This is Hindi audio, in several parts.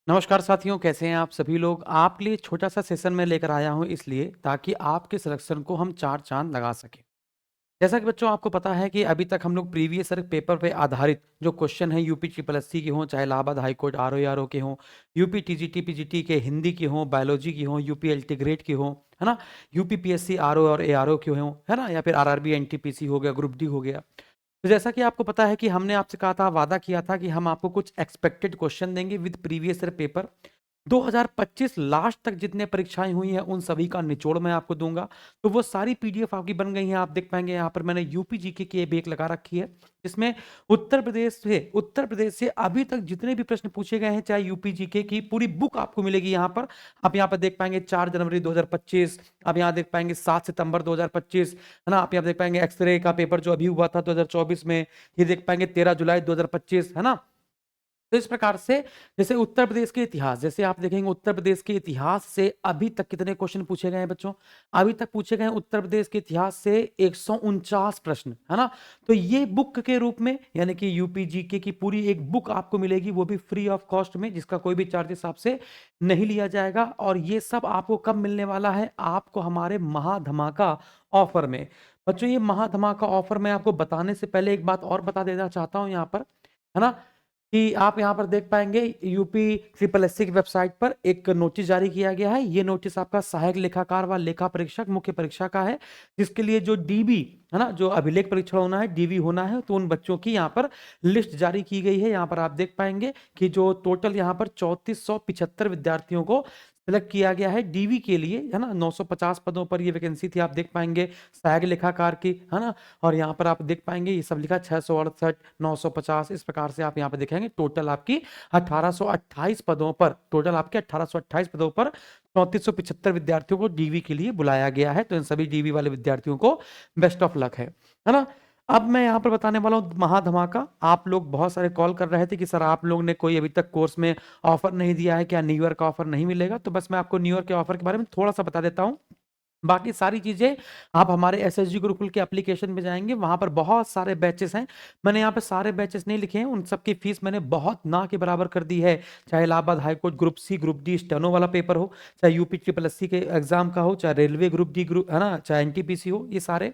नमस्कार साथियों, कैसे हैं आप सभी लोग। आपके लिए छोटा सा सेशन में लेकर आया हूं इसलिए ताकि आपके सिलेक्शन को हम चार चांद लगा सकें। जैसा कि बच्चों आपको पता है कि अभी तक हम लोग प्रीवियस ईयर पेपर पे आधारित जो क्वेश्चन है यूपी ट्रिपल एससी के हों, चाहे इलाहाबाद हाई कोर्ट आरओ के हों, यूपी टीजीटी पीजीटी के हिंदी के हों, बायोलॉजी की हों, यूपी एलटी ग्रेड के हों, है ना, यूपी पीएससी आरओ और एआरओ के हों, है ना, या फिर आरआरबी एनटीपीसी हो गया, ग्रुप डी हो गया। तो जैसा कि आपको पता है कि हमने आपसे कहा था, वादा किया था कि हम आपको कुछ एक्सपेक्टेड क्वेश्चन देंगे with previous year paper 2025 last तक जितने परीक्षाएं हुई हैं उन सभी का निचोड़ मैं आपको दूंगा। तो वो सारी पीडीएफ आपकी बन गई हैं, आप देख पाएंगे यहाँ पर मैंने यूपी जीके की भी एक लगा रखी है जिसमें उत्तर प्रदेश से अभी तक जितने भी प्रश्न पूछे गए हैं, चाहे यूपी जीके की पूरी बुक आपको मिलेगी यहाँ पर। आप यहाँ पर देख पाएंगे 4 जनवरी 2025, आप यहाँ देख पाएंगे 7 सितंबर 2025, है ना, आप यहाँ देख पाएंगे एक्सरे का पेपर जो अभी हुआ था 2024 में, ये देख पाएंगे 13 जुलाई 2025, है ना। तो इस प्रकार से जैसे उत्तर प्रदेश के इतिहास, जैसे आप देखेंगे उत्तर प्रदेश के इतिहास से अभी तक कितने क्वेश्चन पूछे गए हैं बच्चों। अभी तक पूछे गए हैं उत्तर प्रदेश के इतिहास से 149 प्रश्न, है ना। तो ये बुक के रूप में यानी कि यूपी जीके की पूरी एक बुक आपको मिलेगी, वो भी फ्री ऑफ कॉस्ट में, जिसका कोई भी चार्जेस आपसे नहीं लिया जाएगा। और ये सब आपको कब मिलने वाला है, आपको हमारे महाधमाका ऑफर में। बच्चों ये महाधमाका ऑफर मैं आपको बताने से पहले एक बात और बता देना चाहता हूं यहाँ पर, है ना, कि आप यहाँ पर देख पाएंगे यूपी ट्रिपल एससी की वेबसाइट पर एक नोटिस जारी किया गया है। ये नोटिस आपका सहायक लेखाकार व लेखा परीक्षक मुख्य परीक्षा का है, जिसके लिए जो डीबी, है ना, जो अभिलेख परीक्षण होना है, डीवी होना है, तो उन बच्चों की यहाँ पर लिस्ट जारी की गई है। यहाँ पर आप देख पाएंगे कि जो टोटल यहाँ पर 3475 विद्यार्थियों को सिलेक्ट किया गया है डीवी के लिए, है ना। 950 पदों पर ये वैकेंसी थी, आप देख पाएंगे सहायक लेखाकार की, है ना। और यहाँ पर आप देख पाएंगे ये सब लिखा 668, 950, इस प्रकार से आप यहाँ पर देखेंगे टोटल आपकी 1828 पदों पर, टोटल आपके 1828 पदों पर 3475 विद्यार्थियों को डीवी के लिए बुलाया गया है। तो इन सभी डीवी वाले विद्यार्थियों को बेस्ट ऑफ लक है ना। अब मैं यहाँ पर बताने वाला हूँ महाधमाका। आप लोग बहुत सारे कॉल कर रहे थे कि सर आप लोग ने कोई अभी तक कोर्स में ऑफर नहीं दिया है क्या, न्यू ईयर का ऑफर नहीं मिलेगा। तो बस मैं आपको न्यू ईयर के ऑफर के बारे में थोड़ा सा बता देता हूँ। बाकी सारी चीजें आप हमारे एसएसजी गुरुकुल के एप्लीकेशन में जाएंगे, वहां पर बहुत सारे बैचेस हैं। मैंने यहाँ पे सारे बैचेस नहीं लिखे हैं, उन सबकी फीस मैंने बहुत ना के बराबर कर दी है। चाहे Allahabad high court group C group D steno वाला पेपर हो, चाहे यूपी ट्रिपल एससी के एग्जाम का हो, चाहे रेलवे ग्रुप डी ग्रुप, है ना, चाहे एनटीपीसी हो, ये सारे।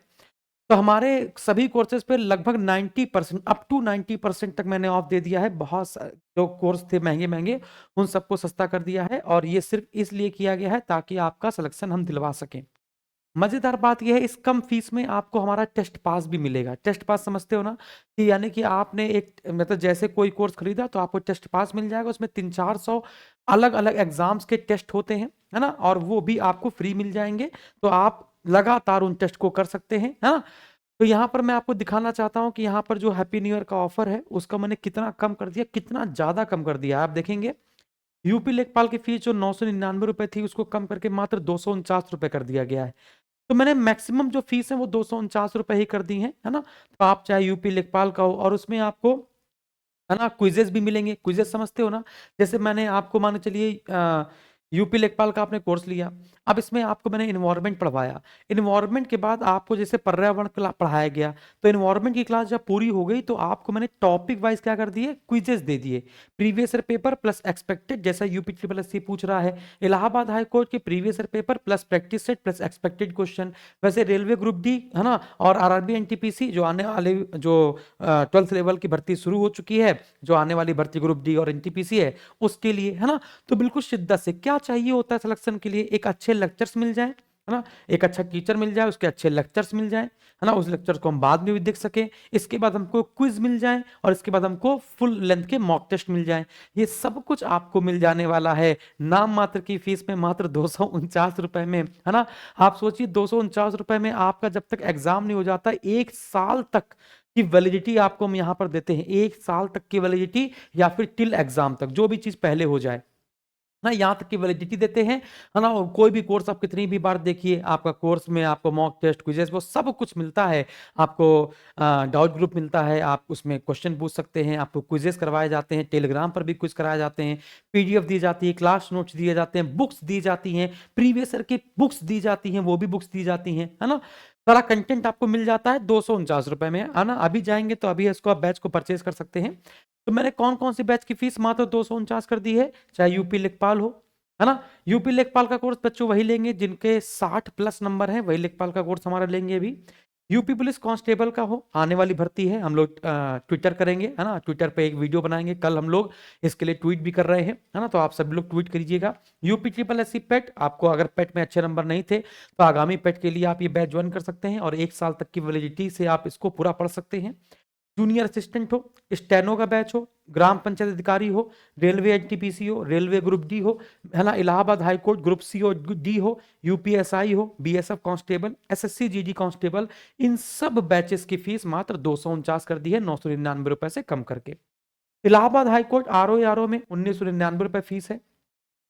तो हमारे सभी कोर्सेज पे लगभग 90% अप टू 90% तक मैंने ऑफ दे दिया है। जो कोर्स थे महंगे महंगे उन सबको सस्ता कर दिया है, और ये सिर्फ इसलिए किया गया है ताकि आपका सिलेक्शन हम दिलवा सकें। मजेदार बात यह है इस कम फीस में आपको हमारा टेस्ट पास भी मिलेगा। टेस्ट पास समझते हो ना, कि यानी कि आपने एक मतलब जैसे कोई कोर्स खरीदा तो आपको टेस्ट पास मिल जाएगा, उसमें 300-400 अलग अलग एग्जाम्स के टेस्ट होते हैं, है ना, और वो भी आपको फ्री मिल जाएंगे। तो आप लगातार उन टेस्ट को कर सकते हैं, है ना। तो यहाँ पर मैं आपको दिखाना चाहता हूँ कि यहाँ पर जो हैप्पी न्यू ईयर का ऑफर है उसका मैंने कितना कम कर दिया, कितना ज्यादा कम कर दिया। आप देखेंगे यूपी लेखपाल की फीस जो 999 रुपए थी उसको कम करके मात्र 249 रुपए कर दिया गया है। तो मैंने मैक्सिमम जो फीस है वो 249 रुपए ही कर दी है ना। तो आप चाहे यूपी लेखपाल का हो, और उसमें आपको, है ना, क्विजेस भी मिलेंगे। क्विजेस समझते हो ना, जैसे मैंने आपको मान के चलिए यूपी लेखपाल का आपने कोर्स लिया, अब इसमें आपको मैंने इन्वायरमेंट पढ़वाया। इन्वायरमेंट के बाद आपको जैसे पर्यावरण पढ़ाया गया, तो इन्वायरमेंट की क्लास जब पूरी हो गई तो आपको मैंने टॉपिक वाइज क्या कर दिए, क्विजेस दे दिए। Previous year paper plus expected, जैसा यूपी ट्रिपल एससी पूछ रहा है, इलाहाबाद हाई कोर्ट के previous year paper plus practice set plus expected question. वैसे रेलवे ग्रुप डी, है ना, और आरआरबी एनटीपीसी जो आने वाले जो 12th लेवल की भर्ती शुरू हो चुकी है, जो आने वाली भर्ती ग्रुप डी और एनटीपीसी है उसके लिए, है ना। तो बिल्कुल शिद्दत से क्या चाहिए होता है सिलेक्शन के लिए, एक अच्छे लेक्चर्स मिल जाए, है ना, एक अच्छा टीचर मिल जाए, उसके अच्छे लेक्चर्स मिल जाए, है ना, उस लेक्चर को हम बाद में भी देख सके, इसके बाद हमको क्विज मिल जाए, और इसके बाद हमको फुल लेंथ के मॉक टेस्ट मिल जाए। ये सब कुछ आपको मिल जाने वाला है नाम मात्र की फीस में, मात्र 249 रुपए में, है ना। आप सोचिए 249 रुपए में आपका जब तक एग्जाम नहीं हो जाता, 1 साल तक की वैलिडिटी आपको हम यहां पर देते हैं। 1 साल तक की वैलिडिटी, या फिर टिल एग्जाम तक, जो भी चीज पहले हो जाए ना, यहां तक की वैलिडिटी देते हैं, है ना। और कोई भी कोर्स आप कितनी भी बार देखिए, आपका कोर्स में आपको मॉक टेस्ट क्विजेस वो सब कुछ मिलता है। आपको डाउट ग्रुप मिलता है, आप उसमें क्वेश्चन पूछ सकते हैं, आपको क्विजेस करवाए जाते हैं, टेलीग्राम पर भी क्विज कराए जाते हैं, पीडीएफ दी जाती है, क्लास नोट्स दिए जाते हैं, बुक्स दी जाती हैं, प्रीवियस ईयर की बुक्स दी जाती हैं, वो भी बुक्स दी जाती हैं, है ना। सारा कंटेंट आपको मिल जाता है 249 रुपए में, है ना। अभी जाएंगे तो अभी इसको आप बैच को परचेज कर सकते हैं। तो मैंने कौन कौन सी बैच की फीस मात्र 249 कर दी है, चाहे यूपी लेखपाल हो, है ना। यूपी लेखपाल का कोर्स बच्चों वही लेंगे जिनके 60 प्लस नंबर है, वही लेखपाल का कोर्स हमारा लेंगे अभी। यूपी पुलिस कांस्टेबल का हो, आने वाली भर्ती है, हम लोग ट्विटर करेंगे, है ना, ट्विटर पे एक वीडियो बनाएंगे, कल हम लोग इसके लिए ट्वीट भी कर रहे हैं, है ना, तो आप सभी लोग ट्वीट करिएगा। यूपी ट्रिपल एससी पेट, आपको अगर पेट में अच्छे नंबर नहीं थे तो आगामी पेट के लिए आप ये बैच ज्वाइन कर सकते हैं और 1 साल तक की वैलिडिटी से आप इसको पूरा पढ़ सकते हैं। जूनियर असिस्टेंट हो, स्टेनो का बैच हो, ग्राम पंचायत अधिकारी हो, रेलवे एनटीपीसी हो, रेलवे ग्रुप डी हो, है ना, Allahabad high court group C हो, डी हो, यूपीएसआई हो, BSF constable, SSC GD constable, इन सब बैचेस की फीस मात्र 249 कर दी है, 999 रुपए से कम करके। इलाहाबाद हाई कोर्ट आरओ में 1999 रुपए फीस है।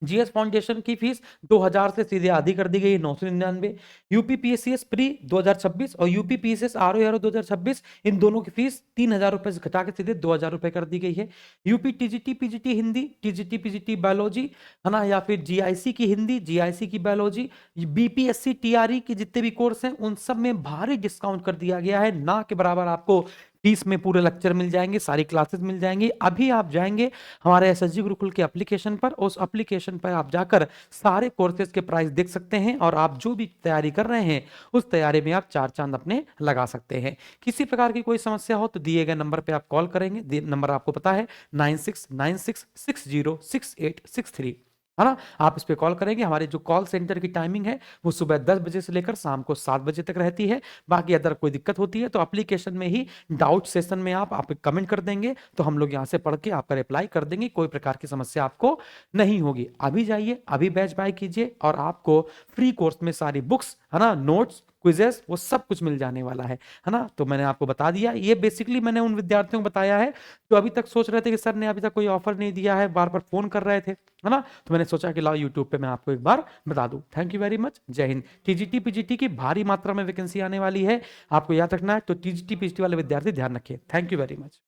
जीएस फाउंडेशन की फीस 2000 से सीधे आधी कर दी गई है, 999। यूपी पीएससीएस प्री 2026 और यूपी पीएससीएस आरओ 2026, इन दोनों की फीस 3000 रुपए से घटा के सीधे 2000 रुपए कर दी गई है। UP TGT PGT Hindi, TGT PGT biology, है ना, या फिर जीआईसी की हिंदी, जीआईसी की बायोलॉजी, बीपीएससी टीआरई के जितने भी कोर्स हैं उन सब में भारी डिस्काउंट कर दिया गया है, ना के बराबर आपको फीस में पूरे लेक्चर मिल जाएंगे, सारी क्लासेस मिल जाएंगी। अभी आप जाएंगे हमारे एसएसजी गुरुकुल के एप्लीकेशन पर, उस एप्लीकेशन पर आप जाकर सारे कोर्सेज के प्राइस देख सकते हैं और आप जो भी तैयारी कर रहे हैं उस तैयारी में आप चार चांद अपने लगा सकते हैं। किसी प्रकार की कोई समस्या हो तो दिए गए नंबर पे आप कॉल करेंगे, नंबर आपको पता है 9696606863, है ना। आप इस पे कॉल करेंगे, हमारे जो कॉल सेंटर की टाइमिंग है वो सुबह 10 बजे से लेकर शाम को 7 बजे तक रहती है। बाकी अगर कोई दिक्कत होती है तो एप्लीकेशन में ही डाउट सेशन में आप कमेंट कर देंगे तो हम लोग यहाँ से पढ़ के आपका रिप्लाई कर देंगे, कोई प्रकार की समस्या आपको नहीं होगी। अभी जाइए, अभी बैच बाय कीजिए और आपको फ्री कोर्स में सारी बुक्स, है ना, नोट्स, क्विजेस, वो सब कुछ मिल जाने वाला है ना। तो मैंने आपको बता दिया, ये बेसिकली मैंने उन विद्यार्थियों को बताया है जो अभी तक सोच रहे थे कि सर ने अभी तक कोई ऑफर नहीं दिया है, बार बार फोन कर रहे थे, है ना। तो मैंने सोचा कि लाओ यूट्यूब पे मैं आपको एक बार बता दूं। थैंक यू वेरी मच, जय हिंद। टीजीटी पीजीटी की भारी मात्रा में वैकेंसी आने वाली है, आपको याद रखना है, तो टीजीटी पीजीटी वाले विद्यार्थी ध्यान रखिए। Thank you very much.